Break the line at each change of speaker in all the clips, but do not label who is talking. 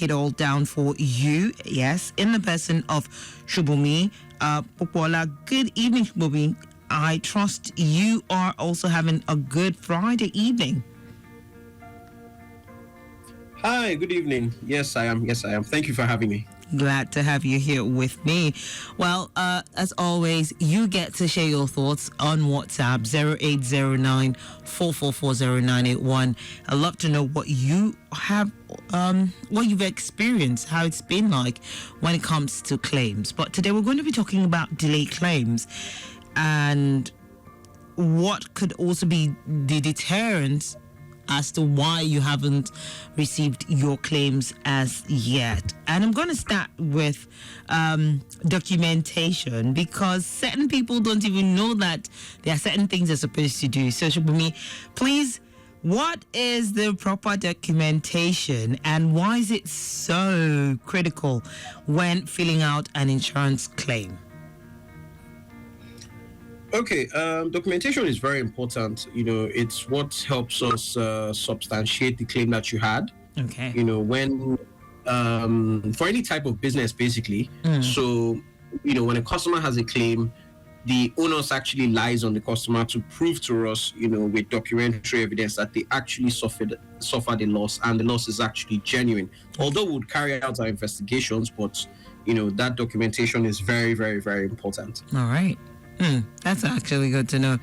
it all down for you. Yes, in the person of Subomi. Popoola, good evening, Subomi. I trust you are also having a good Friday evening.
Hi, good evening. Yes, I am. Yes, I am. Thank you for having me.
Glad to have you here with me. Well, as always, you get to share your thoughts on WhatsApp 0809 4440981. I'd love to know what you have, what you've experienced, how it's been like when it comes to claims. But today we're going to be talking about delay claims and what could also be the deterrent as to why you haven't received your claims as yet. And I'm going to start with documentation, because certain people don't even know that there are certain things they're supposed to do. So, Shubumi, please, what is the proper documentation and why is it so critical when filling out an insurance claim?
Okay, documentation is very important. It's what helps us substantiate the claim that you had.
Okay.
When for any type of business, basically. So, when a customer has a claim, the onus actually lies on the customer to prove to us, with documentary evidence that they actually suffered a loss and the loss is actually genuine. Although we would carry out our investigations, but that documentation is very, very, very important.
All right. That's actually good to know.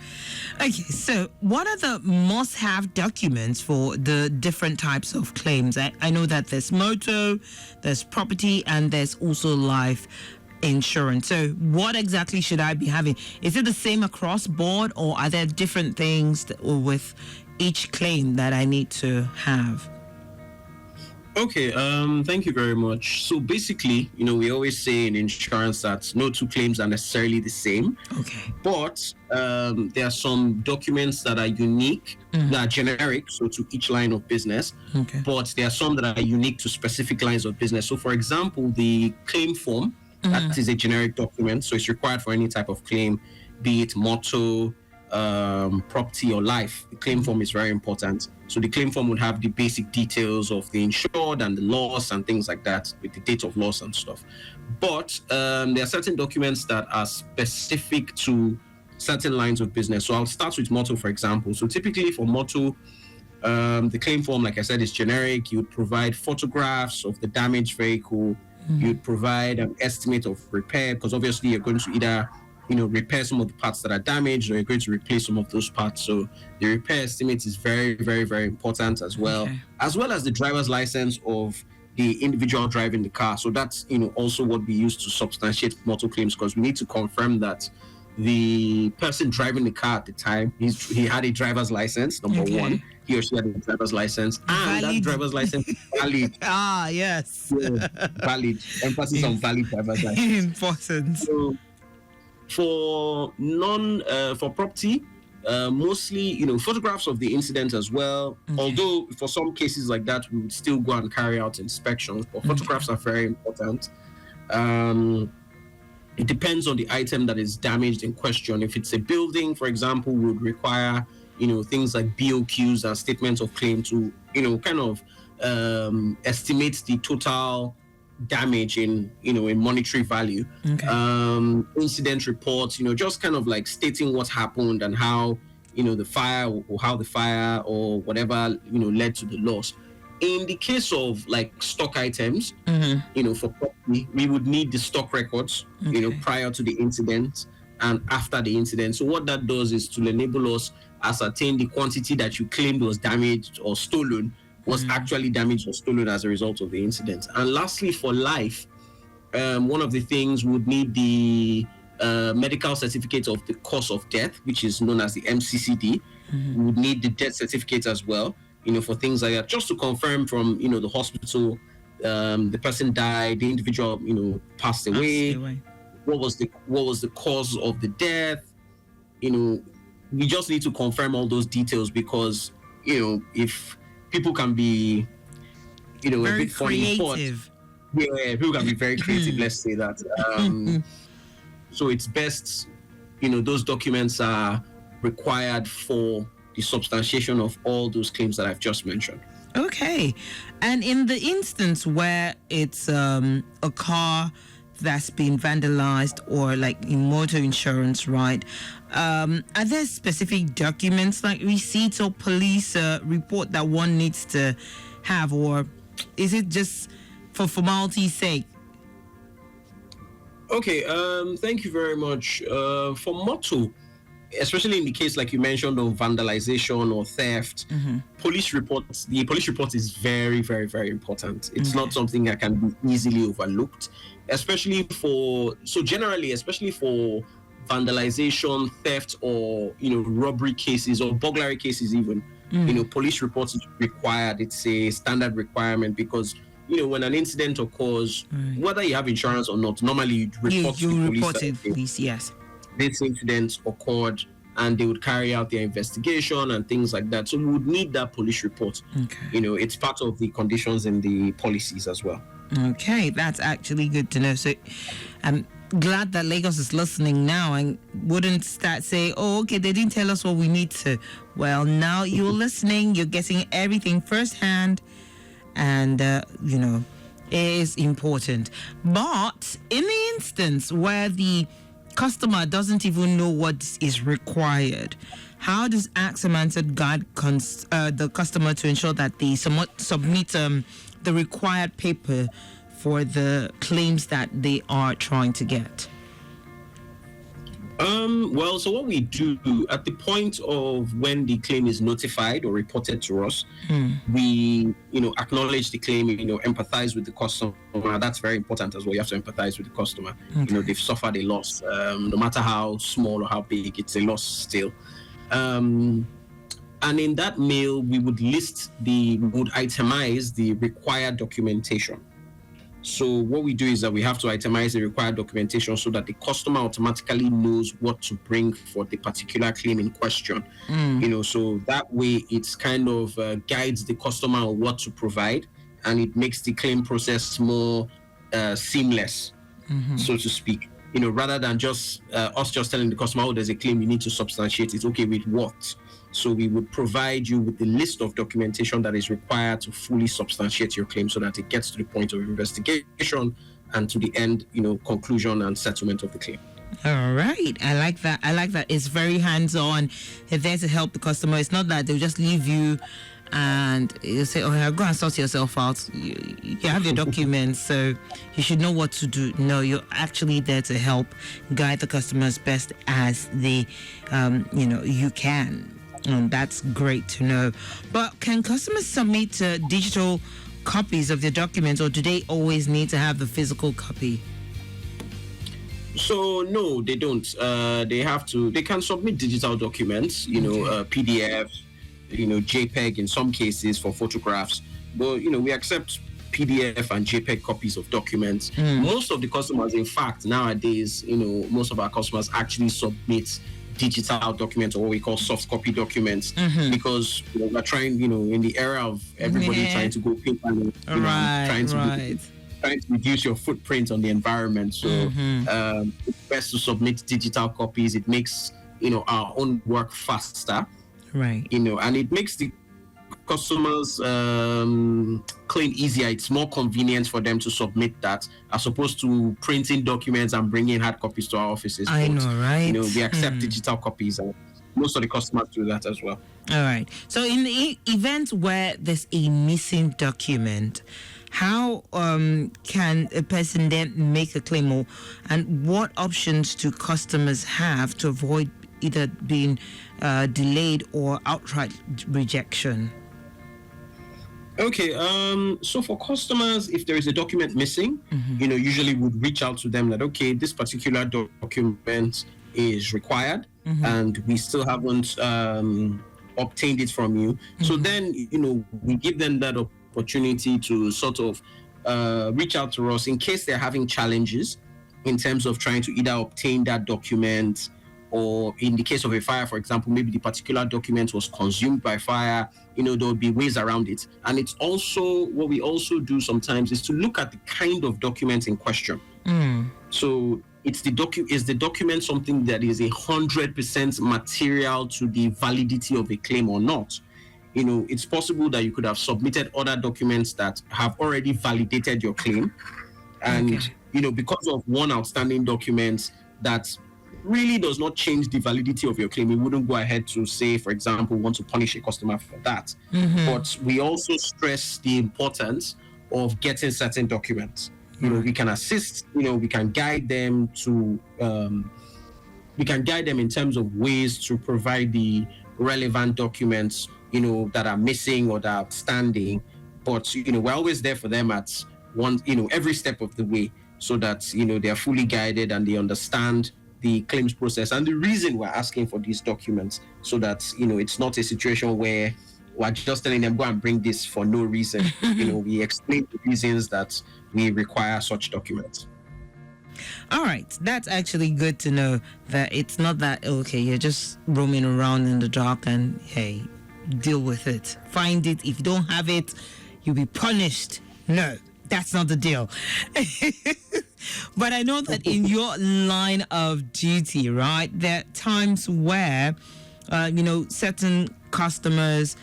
Okay, so what are the must-have documents for the different types of claims? I know that there's motor, there's property, and there's also life insurance. So what exactly should I be having? Is it the same across board, or are there different things with each claim that I need to have?
Okay, thank you very much. So basically, we always say in insurance that no two claims are necessarily the same.
Okay.
But there are some documents that are unique, that are generic, so to each line of business.
Okay.
But there are some that are unique to specific lines of business. So for example, the claim form, that is a generic document. So it's required for any type of claim, be it motor, property or life. The claim form is very important. So the claim form would have the basic details of the insured and the loss and things like that, with the date of loss and stuff. But there are certain documents that are specific to certain lines of business. So I'll start with motor, for example. So typically for motor, the claim form, like I said, is generic. You would provide photographs of the damaged vehicle. You'd provide an estimate of repair, because obviously you're going to either repair some of the parts that are damaged, or you're going to replace some of those parts. So the repair estimate is very, very, very important as well, as well as the driver's license of the individual driving the car. So that's, also what we use to substantiate motor claims, because we need to confirm that the person driving the car at the time, he had a driver's license, number one. He or she had a driver's license, and that driver's license is valid.
Yes.
Yeah, valid. Emphasis on valid driver's license.
Important.
So, for property, mostly photographs of the incident as well. Although for some cases like that we would still go and carry out inspections, but photographs are very important. It depends on the item that is damaged in question. If it's a building, for example, we would require things like BOQs and statements of claim to kind of estimate the total damage in monetary value. Incident reports, just kind of like stating what happened and how the fire or whatever led to the loss. In the case of like stock items, for property, we would need the stock records prior to the incident and after the incident. So what that does is to enable us ascertain the quantity that you claimed was damaged or stolen was actually damaged or stolen as a result of the incident. And lastly, for life, one of the things would need the medical certificate of the cause of death, which is known as the MCCD. We would need the death certificate as well, for things like that, just to confirm from the hospital, the person died, the individual passed away. What was the cause of the death? We just need to confirm all those details, because if people can be,
very
a bit funny.
creative.
Yeah, people can be very creative. Let's say that. So it's best, those documents are required for the substantiation of all those claims that I've just mentioned.
Okay. And in the instance where it's a car that's been vandalized or like in motor insurance, right? Are there specific documents like receipts or police report that one needs to have, or is it just for formality's sake?
Okay, thank you very much. For motto, especially in the case like you mentioned of vandalization or theft, the police report is very, very, very important. It's not something that can be easily overlooked, especially especially for vandalization, theft, or robbery cases or burglary cases even. Police reports is required. It's a standard requirement because when an incident occurs, whether you have insurance or not, normally you report to the police.
Report it, please, yes.
This incident occurred, and they would carry out their investigation and things like that. So we would need that police report.
Okay.
It's part of the conditions in the policies as well.
Okay, that's actually good to know. So I'm glad that Lagos is listening now and wouldn't start saying, oh, okay, they didn't tell us what we need to. Well, now you're listening, you're getting everything firsthand, and, it is important. But in the instance where the customer doesn't even know what is required, how does AXA Mansard guide the customer to ensure that they submit the required paper for the claims that they are trying to get?
So what we do at the point of when the claim is notified or reported to us, we, acknowledge the claim, empathize with the customer. That's very important as well. You have to empathize with the customer.
Okay.
They've suffered a loss, no matter how small or how big, it's a loss still. And in that mail, we would itemize the required documentation. So what we do is that we have to itemize the required documentation so that the customer automatically knows what to bring for the particular claim in question. So that way it's kind of guides the customer on what to provide, and it makes the claim process more seamless, so to speak. Rather than just us just telling the customer, oh, there's a claim, you need to substantiate it. Okay, with what? So we would provide you with the list of documentation that is required to fully substantiate your claim so that it gets to the point of investigation and to the end, conclusion and settlement of the claim.
All right. I like that. It's very hands-on. It's there to help the customer. It's not that they'll just leave you and you say, oh, go and sort yourself out. You have your documents, so you should know what to do. No, you're actually there to help guide the customer as best as they, you can. And that's great to know. But can customers submit digital copies of their documents, or do they always need to have the physical copy?
So no, they don't. They can submit digital documents, PDF, JPEG in some cases for photographs. But, we accept PDF and JPEG copies of documents. Most of the customers, in fact, nowadays, most of our customers actually submit digital documents, or what we call soft copy documents, because we're trying, in the era of everybody trying to go paper, trying to reduce your footprint on the environment. So it's best to submit digital copies. It makes our own work faster,
right?
And it makes the customers claim easier. It's more convenient for them to submit that as opposed to printing documents and bringing hard copies to our offices.
I know, right?
We accept digital copies, and most of the customers do that as well.
All right. So in the event where there's a missing document, how can a person then make a claim, and what options do customers have to avoid either being delayed or outright rejection?
Okay, so for customers, if there is a document missing, usually would reach out to them that, okay, this particular document is required and we still haven't obtained it from you. So then, we give them that opportunity to sort of reach out to us in case they're having challenges in terms of trying to either obtain that document, or in the case of a fire, for example, maybe the particular document was consumed by fire. There will be ways around it. And it's also, what we also do sometimes is to look at the kind of document in question. So is the document something that is 100% material to the validity of a claim or not? it's possible that you could have submitted other documents that have already validated your claim. And, because of one outstanding document that really does not change the validity of your claim, we wouldn't go ahead to say, for example, want to punish a customer for that. But we also stress the importance of getting certain documents. We can assist, we can guide them to, we can guide them in terms of ways to provide the relevant documents, that are missing or that are outstanding. But, we're always there for them at one, every step of the way, so that, they are fully guided and they understand the claims process and the reason we're asking for these documents, so that, it's not a situation where we're just telling them, go and bring this for no reason. We explain the reasons that we require such documents.
All right, that's actually good to know, that it's not that, okay, you're just roaming around in the dark and, hey, deal with it. Find it. If you don't have it, you'll be punished. No, that's not the deal. But I know that in your line of duty, right, there are times where, certain customers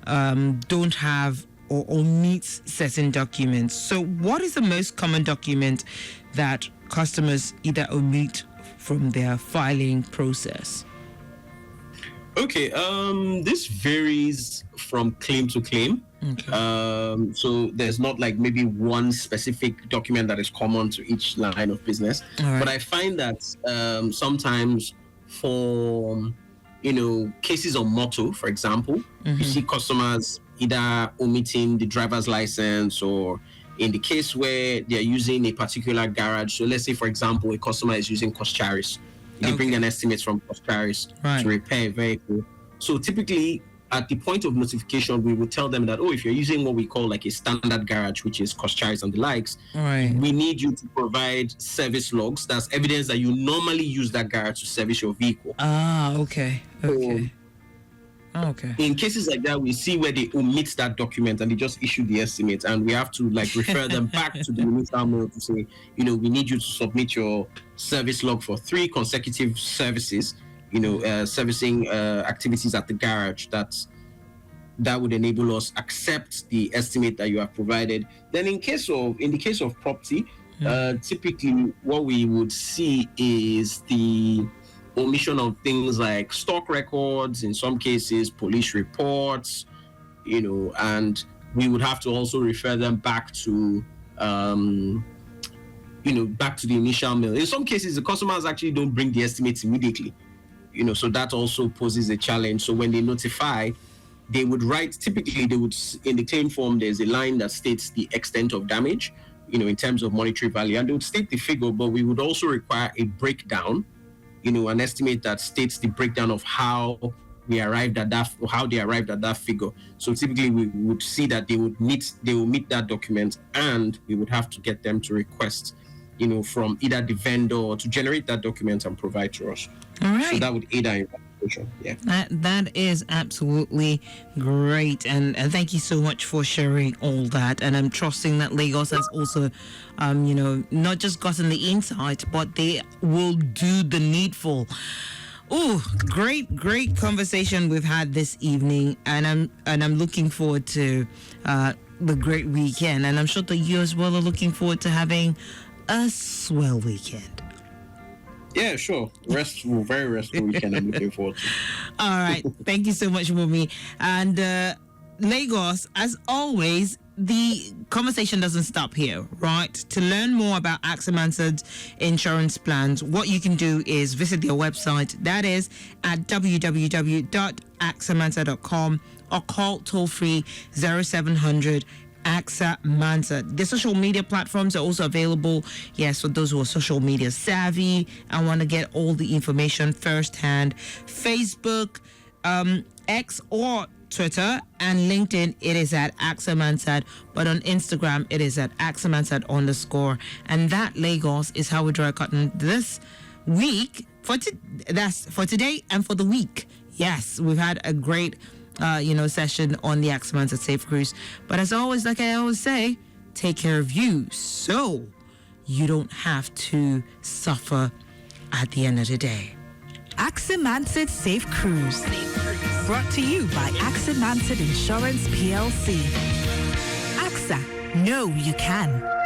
don't have or omit certain documents. So what is the most common document that customers either omit from their filing process?
Okay, this varies from claim to claim. Okay. So there's not like maybe one specific document that is common to each line of business. Right. But I find that sometimes for, cases on motor, for example, you see customers either omitting the driver's license, or in the case where they're using a particular garage. So let's say, for example, a customer is using Coscharis. They bring an estimate from Coscharis to repair a vehicle. So typically, at the point of notification, we would tell them that, if you're using what we call like a standard garage, which is Coscharis and the likes, we need you to provide service logs. That's evidence that you normally use that garage to service your vehicle.
Okay.
In cases like that, we see where they omit that document and they just issue the estimate, and we have to refer them back to the initial mail to say, we need you to submit your service log for 3 consecutive services, servicing activities at the garage. That would enable us accept the estimate that you have provided. Then in the case of property, typically what we would see is the omission of things like stock records, in some cases police reports, and we would have to also refer them back to back to the initial mail. In some cases, the customers actually don't bring the estimates immediately, so that also poses a challenge. So when they notify, they would write, typically they would, in the claim form, there's a line that states the extent of damage, in terms of monetary value, and they would state the figure, but we would also require a breakdown, an estimate that states the breakdown of how we arrived at that, or how they arrived at that figure. So typically we would see that they will meet that document, and we would have to get them to request, from either the vendor to generate that document and provide to us.
All right.
So that would aid our investigation. Yeah.
That is absolutely great, and thank you so much for sharing all that. And I'm trusting that Lagos has also, not just gotten the insight, but they will do the needful. Oh, great conversation we've had this evening, and I'm looking forward to the great weekend, and I'm sure that you as well are looking forward to having a swell weekend.
Yeah, sure. Very restful weekend I'm looking forward to.
All right. Thank you so much, Subomi. And Lagos, as always, the conversation doesn't stop here, right? To learn more about AXA Mansard's insurance plans, what you can do is visit their website. That is at www.axamansard.com, or call toll-free 0700 AXA Mansard. The social media platforms are also available, yes, for those who are social media savvy and want to get all the information firsthand. Facebook, X or Twitter, and LinkedIn, it is at AXA Mansard, but on Instagram, it is at AXA Mansard _ and that, Lagos, is how we draw a curtain this week, that's for today and for the week. Yes, we've had a great session on the AXA Mansard Safe Cruise. But as always, like I always say, take care of you so you don't have to suffer at the end of the day. AXA Mansard Safe Cruise.
brought to you by AXA Mansard Insurance PLC. AXA, know you can.